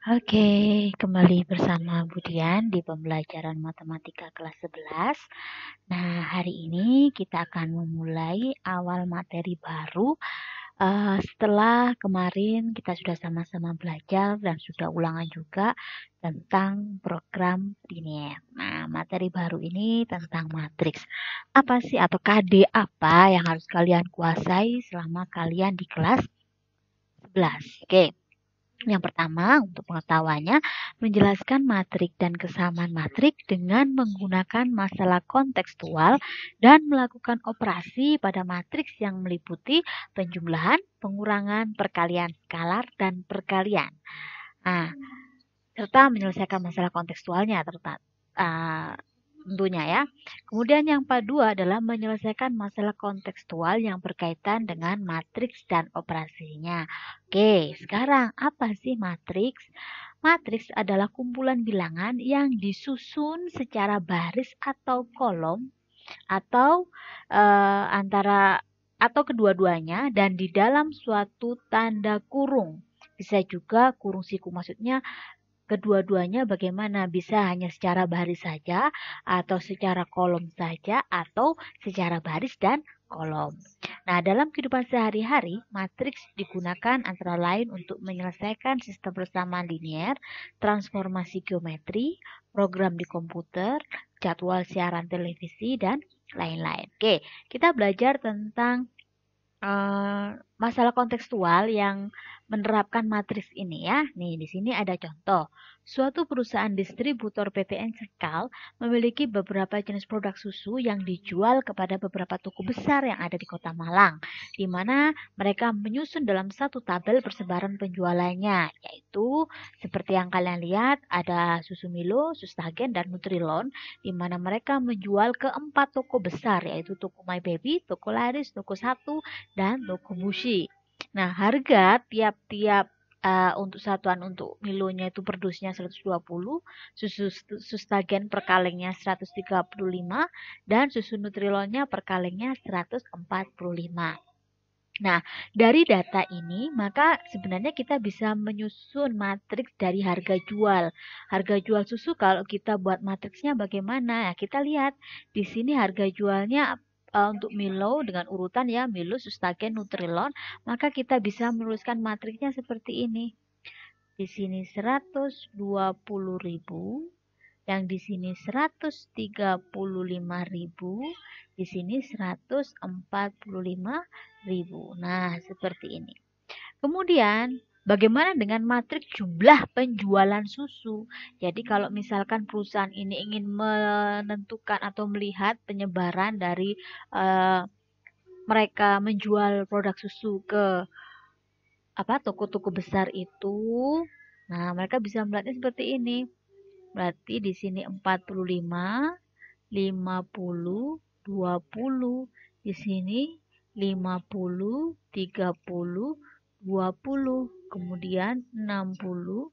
Oke, kembali bersama Budian di pembelajaran matematika kelas 11. Nah, hari ini kita akan memulai awal materi baru setelah kemarin kita sudah sama-sama belajar dan sudah ulangan juga tentang program linear. Nah, materi baru ini tentang matriks. Apa sih atau KD apa yang harus kalian kuasai selama kalian di kelas 11? Oke. Yang pertama, untuk pengetahuannya, menjelaskan matrik dan kesamaan matrik dengan menggunakan masalah kontekstual dan melakukan operasi pada matriks yang meliputi penjumlahan, pengurangan, perkalian skalar, dan perkalian. Nah, serta menyelesaikan masalah kontekstualnya tentunya ya. Kemudian yang kedua adalah menyelesaikan masalah kontekstual yang berkaitan dengan matriks dan operasinya. Oke, sekarang apa sih matriks? Matriks adalah kumpulan bilangan yang disusun secara baris atau kolom atau atau kedua-duanya dan di dalam suatu tanda kurung. Bisa juga kurung siku, maksudnya kedua-duanya bagaimana? Bisa hanya secara baris saja, atau secara kolom saja, atau secara baris dan kolom. Nah, dalam kehidupan sehari-hari, matriks digunakan antara lain untuk menyelesaikan sistem persamaan linear, transformasi geometri, program di komputer, jadwal siaran televisi, dan lain-lain. Oke, kita belajar tentang masalah kontekstual yang menerapkan matriks ini ya. Nih, di sini ada contoh. Suatu perusahaan distributor PPN Sekal memiliki beberapa jenis produk susu yang dijual kepada beberapa toko besar yang ada di Kota Malang, di mana mereka menyusun dalam satu tabel persebaran penjualannya, yaitu seperti yang kalian lihat ada susu Milo, Sustagen, dan Nutrilon, di mana mereka menjual ke 4 toko besar, yaitu toko My Baby, toko Laris, toko Satu, dan toko Bushi. Nah, harga tiap-tiap untuk satuan untuk Milonya itu per dusnya 120, susu Sustagen per kalengnya 135, dan susu Nutrilonnya per kalengnya 145. Nah, dari data ini, maka sebenarnya kita bisa menyusun matriks dari harga jual. Harga jual susu kalau kita buat matriksnya bagaimana? Ya, kita lihat di sini harga jualnya untuk Milo dengan urutan ya, Milo, Sustagen, Nutrilon, maka kita bisa menuliskan matriksnya seperti ini. Di sini 120.000, yang di sini 135.000, di sini 145.000. Nah, seperti ini. Kemudian, bagaimana dengan matriks jumlah penjualan susu? Jadi, kalau misalkan perusahaan ini ingin menentukan atau melihat penyebaran dari mereka menjual produk susu ke toko-toko besar itu, nah mereka bisa melihatnya seperti ini. Berarti di sini 45, 50, 20. Di sini 50, 30, 20. Kemudian 60,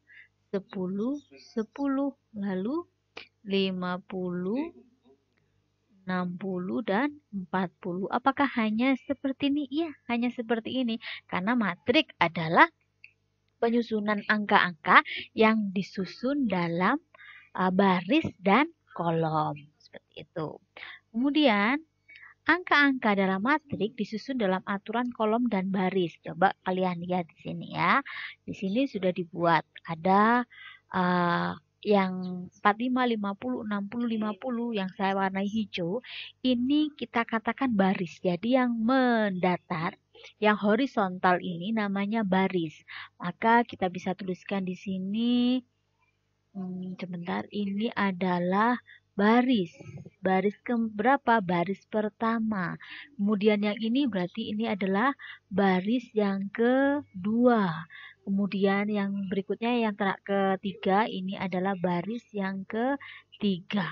10, 10. Lalu 50, 60, dan 40. Apakah hanya seperti ini? Iya, hanya seperti ini. Karena matrik adalah penyusunan angka-angka yang disusun dalam baris dan kolom. Seperti itu. Kemudian, angka-angka dalam matrik disusun dalam aturan kolom dan baris. Coba kalian lihat di sini ya. Di sini sudah dibuat. Ada yang 45, 50, 60, 50 yang saya warnai hijau. Ini kita katakan baris. Jadi yang mendatar, yang horizontal ini namanya baris. Maka kita bisa tuliskan di sini. Sebentar, ini adalah baris. Baris berapa? Baris pertama. Kemudian yang ini berarti ini adalah baris yang kedua. Kemudian yang berikutnya yang ketiga ini adalah baris yang ketiga.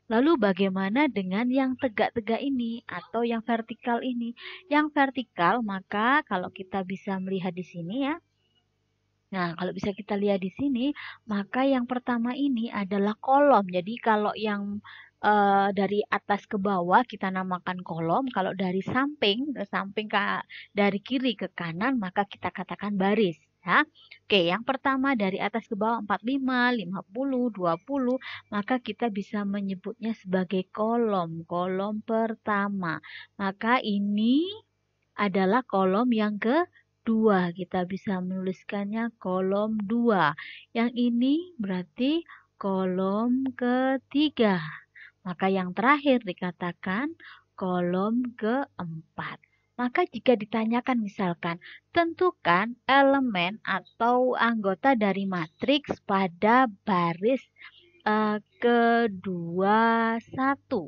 Lalu bagaimana dengan yang tegak-tegak ini atau yang vertikal ini? Yang vertikal maka kalau kita bisa melihat di sini ya. Nah, kalau bisa kita lihat di sini, maka yang pertama ini adalah kolom. Jadi kalau yang dari atas ke bawah kita namakan kolom, kalau dari samping dari kiri ke kanan maka kita katakan baris. Ya. Oke, yang pertama dari atas ke bawah 45, 50, 20, maka kita bisa menyebutnya sebagai kolom pertama. Maka ini adalah kolom yang kedua. Kita bisa menuliskannya kolom 2. Yang ini berarti kolom ketiga. Maka yang terakhir dikatakan kolom keempat. Maka jika ditanyakan misalkan, tentukan elemen atau anggota dari matriks pada baris ke-21.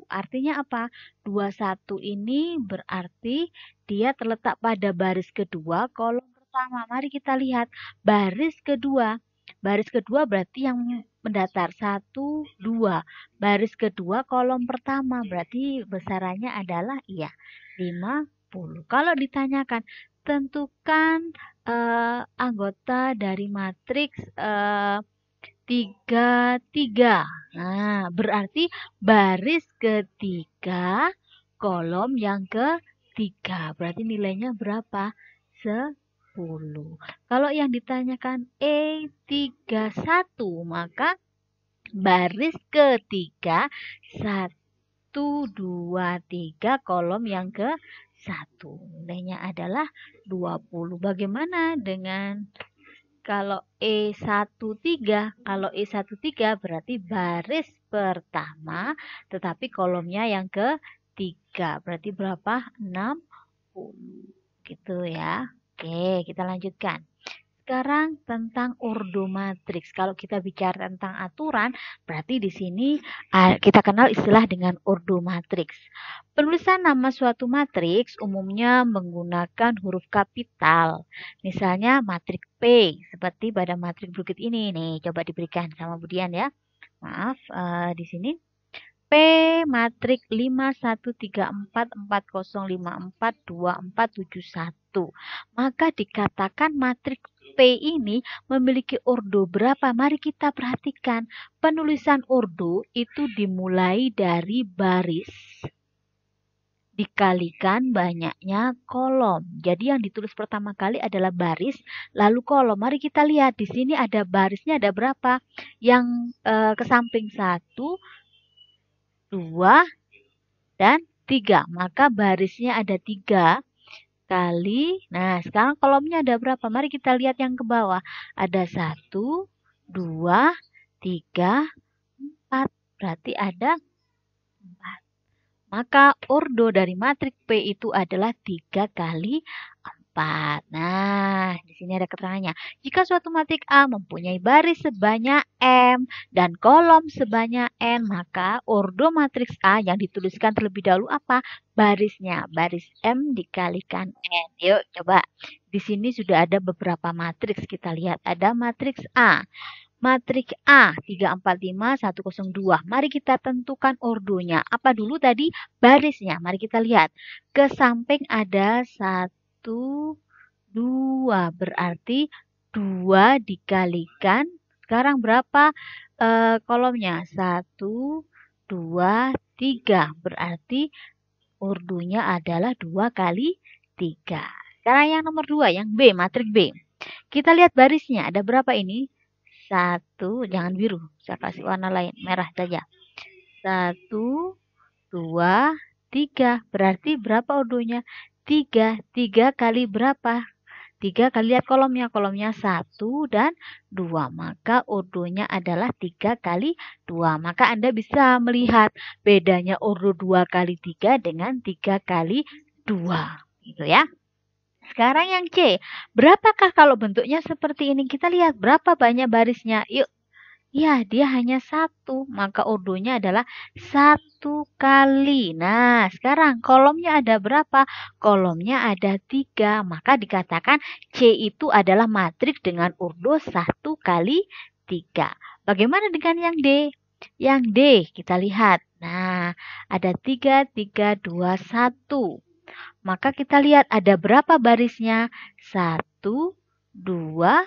Artinya apa? 21 ini berarti dia terletak pada baris kedua kolom pertama. Mari kita lihat baris kedua. Baris kedua berarti yang mendatar 1, 2. Baris kedua kolom pertama berarti besarannya adalah 50. Kalau ditanyakan tentukan anggota dari matriks 3, 3. Nah, berarti baris ketiga kolom yang ketiga. Berarti nilainya berapa? 10. Kalau yang ditanyakan E31, maka baris ketiga 1, 2, 3 kolom yang ke 1. Nilainya adalah 20. Bagaimana dengan kalau E13? Kalau E13 berarti baris pertama tetapi kolomnya yang ketiga. Berarti berapa? 60. Gitu ya. Oke, kita lanjutkan. Sekarang tentang ordo matriks. Kalau kita bicara tentang aturan, berarti di sini kita kenal istilah dengan ordo matriks. Penulisan nama suatu matriks umumnya menggunakan huruf kapital. Misalnya matriks P, seperti pada matriks berikut ini. Nih, coba diberikan sama Budian ya. Maaf, di sini. P matriks 513440542471. Maka dikatakan matriks P ini memiliki ordo berapa? Mari kita perhatikan. Penulisan ordo itu dimulai dari baris dikalikan banyaknya kolom. Jadi yang ditulis pertama kali adalah baris, lalu kolom. Mari kita lihat di sini ada barisnya ada berapa? Yang ke samping 1, 2, dan 3. Maka barisnya ada 3 kali. Nah, sekarang kolomnya ada berapa? Mari kita lihat yang ke bawah. Ada 1, 2, 3, 4. Berarti ada 4. Maka ordo dari matriks P itu adalah 3 kali 4. Nah, di sini ada keterangannya. Jika suatu matriks A mempunyai baris sebanyak M dan kolom sebanyak N, maka ordo matriks A yang dituliskan terlebih dahulu apa? Barisnya. Baris M dikalikan N. Yuk, coba. Di sini sudah ada beberapa matriks. Kita lihat. Ada matriks A. Matriks A 345102. Mari kita tentukan ordonya. Apa dulu tadi? Barisnya. Mari kita lihat. Ke samping ada 1, 2. Berarti 2 dikalikan. Sekarang berapa kolomnya? 1, 2, 3. Berarti ordonya adalah 2 kali 3. Sekarang yang nomor 2. Yang B. Matriks B. Kita lihat barisnya. Ada berapa ini? 1, jangan biru, saya kasih warna lain, merah saja. 1, 2, 3. Berarti berapa ordonya? 3. 3 kali berapa? 3 kali lihat kolomnya. Kolomnya 1 dan 2. Maka ordonya adalah 3 kali 2. Maka Anda bisa melihat bedanya ordo 2 kali 3 dengan 3 kali 2. Gitu ya. Sekarang yang C, berapakah kalau bentuknya seperti ini? Kita lihat berapa banyak barisnya. Yuk, ya dia hanya 1, maka ordonya adalah 1 kali. Nah, sekarang kolomnya ada berapa? Kolomnya ada 3, maka dikatakan C itu adalah matriks dengan ordo 1 kali 3. Bagaimana dengan yang D? Yang D, kita lihat. Nah, ada 3, 3, 2, 1. Maka kita lihat ada berapa barisnya? 1, 2,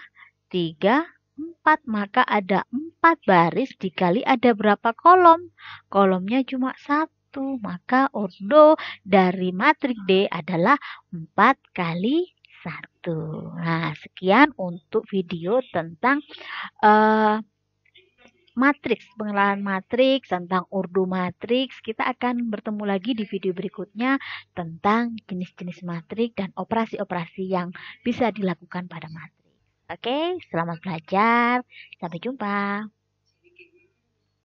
3, 4. Maka ada 4 baris dikali ada berapa kolom? Kolomnya cuma 1. Maka ordo dari matriks D adalah 4 kali 1. gitu. Nah, sekian untuk video tentang uh, matriks, pengenalan matriks, tentang urdu matriks. Kita akan bertemu lagi di video berikutnya tentang jenis-jenis matriks dan operasi-operasi yang bisa dilakukan pada matriks. Oke, selamat belajar. Sampai jumpa.